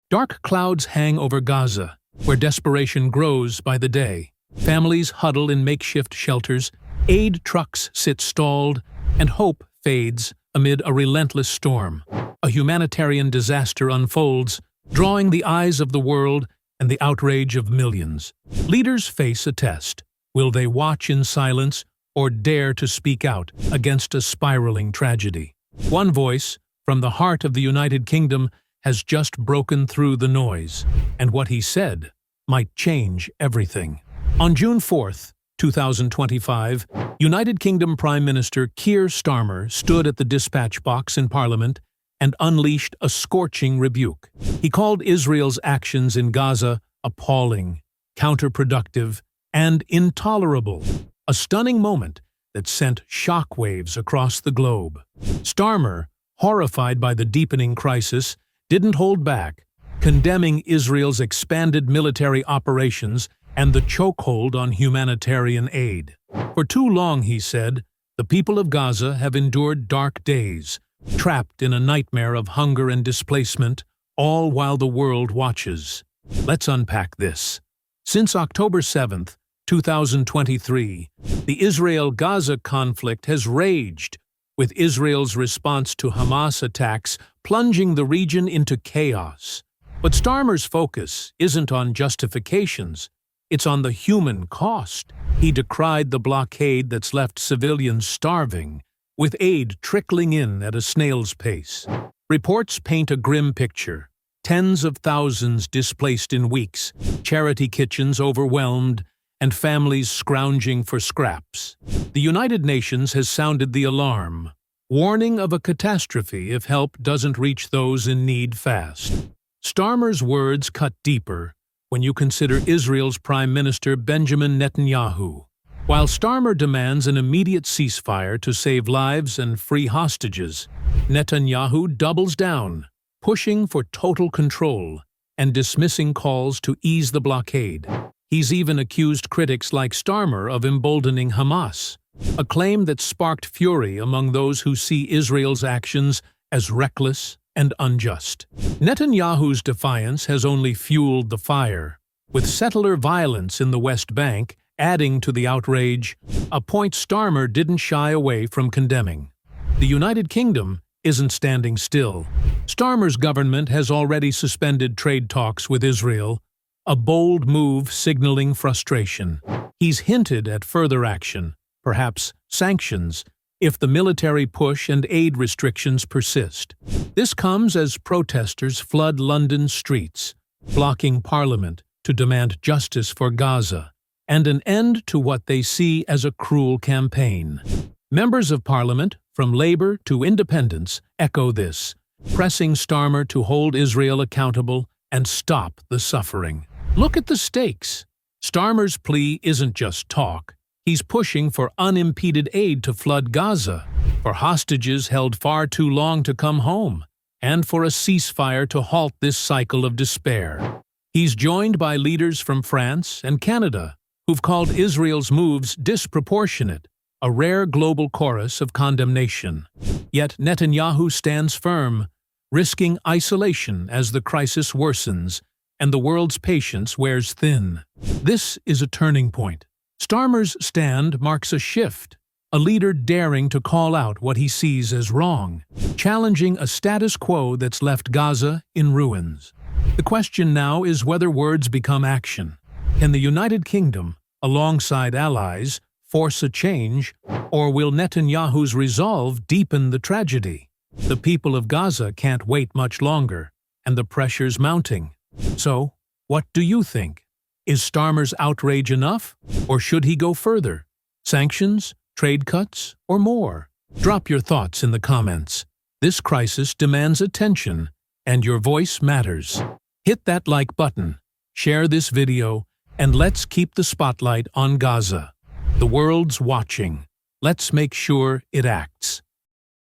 Dark clouds hang over Gaza, where desperation grows by the day. Families huddle in makeshift shelters, aid trucks sit stalled, and hope fades amid a relentless storm. A humanitarian disaster unfolds, drawing the eyes of the world and the outrage of millions. Leaders face a test. Will they watch in silence or dare to speak out against a spiraling tragedy? One voice, from the heart of the United Kingdom, has just broken through the noise, and what he said might change everything. On June 4, 2025, United Kingdom Prime Minister Keir Starmer stood at the dispatch box in Parliament and unleashed a scorching rebuke. He called Israel's actions in Gaza appalling, counterproductive, and intolerable, a stunning moment that sent shockwaves across the globe. Starmer, horrified by the deepening crisis, didn't hold back, condemning Israel's expanded military operations and the chokehold on humanitarian aid. For too long, he said, the people of Gaza have endured dark days, trapped in a nightmare of hunger and displacement, all while the world watches. Let's unpack this. Since October 7, 2023, the Israel-Gaza conflict has raged, with Israel's response to Hamas attacks plunging the region into chaos. But Starmer's focus isn't on justifications. It's on the human cost. He decried the blockade that's left civilians starving, with aid trickling in at a snail's pace. Reports paint a grim picture. Tens of thousands displaced in weeks, charity kitchens overwhelmed, and families scrounging for scraps. The United Nations has sounded the alarm, warning of a catastrophe if help doesn't reach those in need fast. Starmer's words cut deeper when you consider Israel's Prime Minister Benjamin Netanyahu. While Starmer demands an immediate ceasefire to save lives and free hostages, Netanyahu doubles down, pushing for total control and dismissing calls to ease the blockade. He's even accused critics like Starmer of emboldening Hamas, a claim that sparked fury among those who see Israel's actions as reckless and unjust. Netanyahu's defiance has only fueled the fire, with settler violence in the West Bank adding to the outrage, a point Starmer didn't shy away from condemning. The United Kingdom isn't standing still. Starmer's government has already suspended trade talks with Israel, a bold move signaling frustration. He's hinted at further action, perhaps sanctions, if the military push and aid restrictions persist. This comes as protesters flood London streets, blocking Parliament to demand justice for Gaza and an end to what they see as a cruel campaign. Members of Parliament, from Labour to Independents, echo this, pressing Starmer to hold Israel accountable and stop the suffering. Look at the stakes. Starmer's plea isn't just talk. He's pushing for unimpeded aid to flood Gaza, for hostages held far too long to come home, and for a ceasefire to halt this cycle of despair. He's joined by leaders from France and Canada, who've called Israel's moves disproportionate, a rare global chorus of condemnation. Yet Netanyahu stands firm, risking isolation as the crisis worsens and the world's patience wears thin. This is a turning point. Starmer's stand marks a shift, a leader daring to call out what he sees as wrong, challenging a status quo that's left Gaza in ruins. The question now is whether words become action. Can the United Kingdom, alongside allies, force a change, or will Netanyahu's resolve deepen the tragedy? The people of Gaza can't wait much longer, and the pressure's mounting. So, what do you think? Is Starmer's outrage enough, or should he go further? Sanctions, trade cuts, or more? Drop your thoughts in the comments. This crisis demands attention, and your voice matters. Hit that like button, share this video, and let's keep the spotlight on Gaza. The world's watching. Let's make sure it acts.